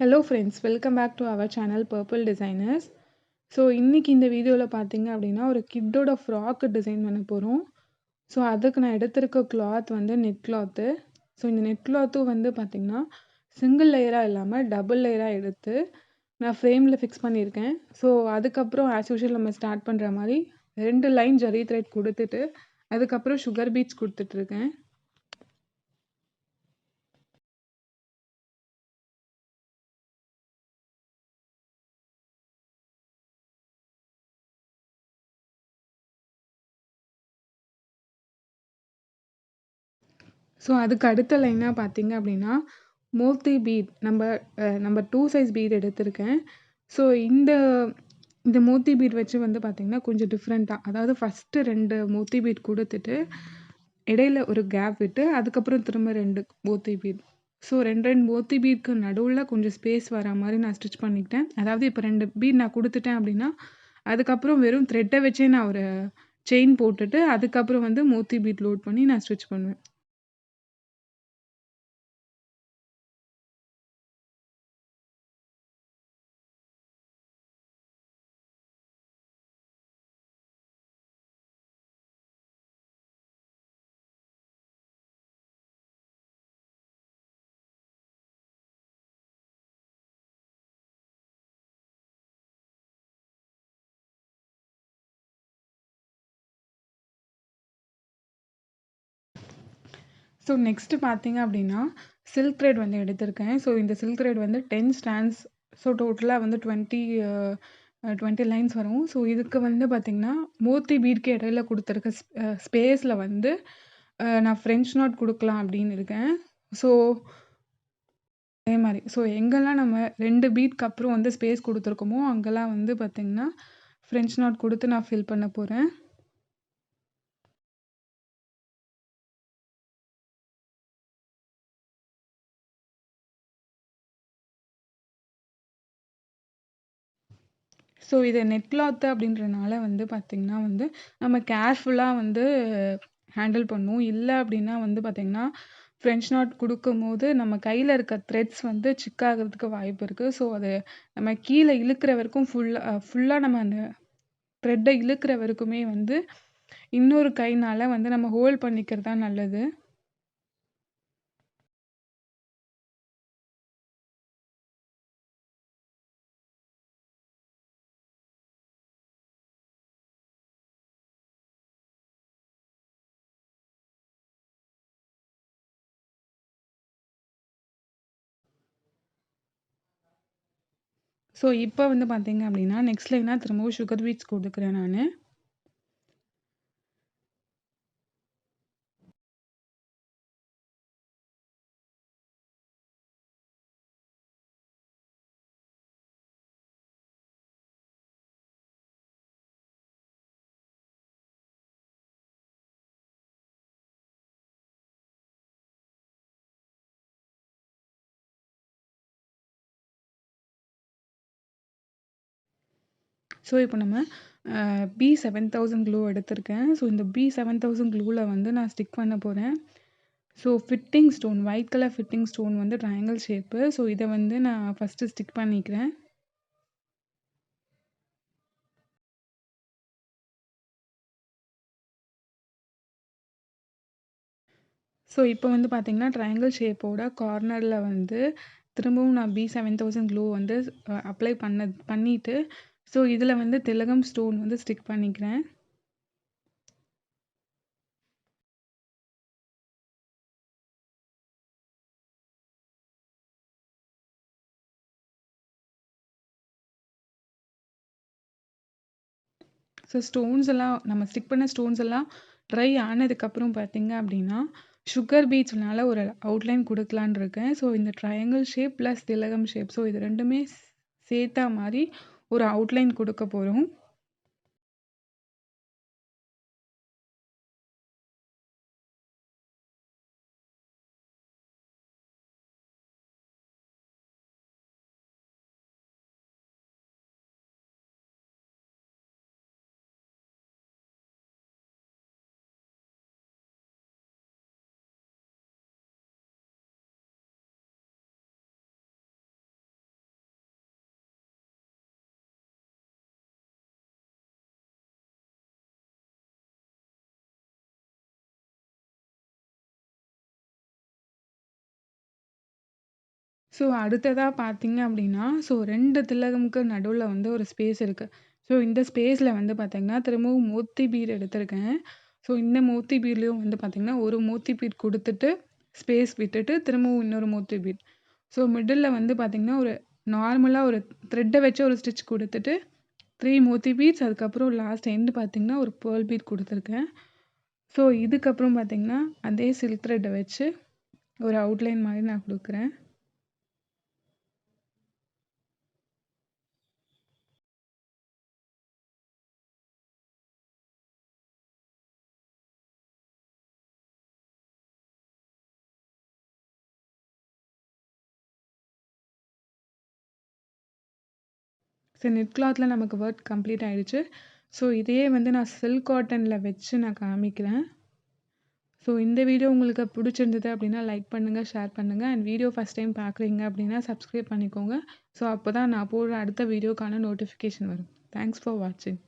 Hello friends, welcome back to our channel Purple Designers. So இன்றைக்கி இந்த வீடியோவில் பார்த்தீங்க அப்படின்னா ஒரு கிட்டோட ஃப்ராக் டிசைன் பண்ண போகிறோம். ஸோ அதுக்கு நான் எடுத்திருக்க கிளாத் வந்து நெட் கிளாத்து. ஸோ இந்த நெட் கிளாத்தும் வந்து பார்த்திங்கன்னா சிங்கிள் லேயராக இல்லாமல் டபுள் லேயராக எடுத்து நான் ஃப்ரேமில் ஃபிக்ஸ் பண்ணியிருக்கேன். ஸோ அதுக்கப்புறம் ஆஸ் யூஷுவல் நம்ம ஸ்டார்ட் பண்ணுற மாதிரி 2 லைன் ஜரி த்ரெட் கொடுத்துட்டு அதுக்கப்புறம் சுகர் பீட்ஸ் கொடுத்துட்ருக்கேன். ஸோ அதுக்கு அடுத்த லைனாக பார்த்தீங்க அப்படின்னா மோத்தி பீட் நம்ம 2 சைஸ் பீட் எடுத்திருக்கேன். ஸோ இந்த இந்த மோத்தி பீட் வச்சு வந்து பார்த்திங்கன்னா கொஞ்சம் டிஃப்ரெண்ட்டாக, அதாவது ஃபஸ்ட்டு 2 மோத்தி பீட் கொடுத்துட்டு இடையில ஒரு கேப் விட்டு அதுக்கப்புறம் திரும்ப 2 மோத்தி பீட். ஸோ 2 மோத்தி பீட்க்கு நடுவில் கொஞ்சம் ஸ்பேஸ் வர மாதிரி நான் ஸ்டிச் பண்ணிக்கிட்டேன். அதாவது இப்போ 2 பீட் நான் கொடுத்துட்டேன் அப்படின்னா அதுக்கப்புறம் வெறும் த்ரெட்டை வச்சே நான் ஒரு செயின் போட்டுட்டு அதுக்கப்புறம் வந்து மோத்தி பீட் லோட் பண்ணி நான் ஸ்டிச் பண்ணுவேன். ஸோ நெக்ஸ்ட்டு பார்த்தீங்க அப்படின்னா சில்க் த்ரெட் வந்து எடுத்திருக்கேன். ஸோ இந்த சில்க் த்ரெட் வந்து 10 ஸ்டாண்ட்ஸ். ஸோ டோட்டலாக வந்து 20 லைன்ஸ் வரும். ஸோ இதுக்கு வந்து பார்த்திங்கன்னா மோத்தி பீட்க்கு இடையில கொடுத்துருக்க ஸ்பேஸில் வந்து நான் ஃப்ரெஞ்ச் நாட் கொடுக்கலாம் அப்படின்னு இருக்கேன். ஸோ அதே மாதிரி ஸோ எங்கெல்லாம் நம்ம 2 பீட்க்கு அப்புறம் வந்து ஸ்பேஸ் கொடுத்துருக்கோமோ அங்கெல்லாம் வந்து பார்த்திங்கன்னா ஃப்ரெஞ்ச் நாட் கொடுத்து நான் ஃபில் பண்ண போகிறேன். ஸோ இது நெட் கிளாத்து அப்படின்றனால வந்து பார்த்திங்கன்னா வந்து நம்ம கேர்ஃபுல்லாக வந்து ஹேண்டில் பண்ணும். இல்லை அப்படின்னா வந்து பார்த்திங்கன்னா ஃப்ரெஞ்ச் நாட் கொடுக்கும்போது நம்ம கையில் இருக்க த்ரெட்ஸ் வந்து சிக்காகிறதுக்கு வாய்ப்பு இருக்குது. ஸோ அது நம்ம கீழே இழுக்கிற வரைக்கும் ஃபுல்லாக நம்ம அந்த த்ரெட்டை இழுக்கிற வரைக்குமே வந்து இன்னொரு கைனால் வந்து நம்ம ஹோல்ட் பண்ணிக்கிறது தான் நல்லது. ஸோ இப்போ வந்து பார்த்திங்க அப்படின்னா நெக்ஸ்ட் லைனாக திரும்பவும் சுகர் பீட்ஸ் கொடுக்குறேன் நான். ஸோ இப்போ நம்ம B7000 க்ளூ எடுத்திருக்கேன். ஸோ இந்த B7000 க்ளூவில் வந்து நான் ஸ்டிக் பண்ண போகிறேன். So fitting stone, white colour fitting stone வந்து ட்ரையாங்கிள் ஷேப்பு. ஸோ இதை வந்து நான் ஃபஸ்ட்டு ஸ்டிக் பண்ணிக்கிறேன். ஸோ இப்போ வந்து பார்த்திங்கன்னா ட்ரையாங்கிள் ஷேப்போட கார்னரில் வந்து திரும்பவும் நான் B7000 க்ளூ வந்து அப்ளை பண்ணிவிட்டு ஸோ இதில் வந்து திலகம் ஸ்டோன் வந்து ஸ்டிக் பண்ணிக்கிறேன். ஸோ ஸ்டோன்ஸ் எல்லாம் நம்ம ஸ்டிக் பண்ண ஸ்டோன்ஸ் எல்லாம் ட்ரை ஆனதுக்கப்புறம் பார்த்திங்க அப்படின்னா சுகர் பீட்ஸ்னால ஒரு அவுட்லைன் கொடுக்கலான் இருக்கேன். ஸோ இந்த ட்ரையாங்கிள் ஷேப் ப்ளஸ் திலகம் ஷேப், ஸோ இது ரெண்டுமே சேர்த்தா மாதிரி ஒரு அவுட்லைன் கொடுக்க போகிறோம். ஸோ அடுத்ததா பார்த்தீங்க அப்படின்னா, ஸோ 2 திலகம்க்கு நடுவுல வந்து ஒரு ஸ்பேஸ் இருக்கு. ஸோ இந்த ஸ்பேஸ்ல வந்து பார்த்தீங்கன்னா, திரும்பவும் மோத்தி பீட் எடுத்திருக்கேன். ஸோ இந்த மோத்தி பீட்லயும் வந்து பார்த்தீங்கன்னா, ஒரு மோத்தி பீட் குடுத்துட்டு, ஸ்பேஸ் விட்டுட்டு, திரும்பவும் இன்னொரு மோத்தி பீட். ஸோ மிடில்ல வந்து பார்த்தீங்கன்னா, ஒரு நார்மலா ஒரு த்ரெட்ட வச்சு ஒரு ஸ்டிச் குடுத்துட்டு, 3 மோத்தி பீட்ஸ் அதுக்கப்புறம் லாஸ்ட் எண்ட் பார்த்தீங்கன்னா, ஒரு பேர்ல் பீட் குடுத்துருக்கேன். ஸோ இதுக்கப்புறம் பார்த்தீங்கன்னா, அதே சில்க் த்ரெட்ட வச்சு ஒரு அவுட்லைன் மாரி நான் குடுக்குறேன். ஸோ நெட் கிளாத்ல நமக்கு ஒர்க் கம்ப்ளீட் ஆயிடுச்சு. ஸோ இதையே வந்து நான் சில்க் காட்டன்ல வச்சு நான் காமிக்கிறேன். ஸோ இந்த வீடியோ உங்களுக்கு பிடிச்சிருந்தது அப்படின்னா லைக் பண்ணுங்க, ஷேர் பண்ணுங்க. அண்ட் வீடியோ ஃபர்ஸ்ட் டைம் பார்க்குறீங்க அப்படின்னா சப்ஸ்கிரைப் பண்ணிக்கோங்க. ஸோ அப்போ தான் நான் போடுற அடுத்த வீடியோக்கான நோட்டிஃபிகேஷன் வரும். தேங்க்ஸ் ஃபார் வாட்சிங்.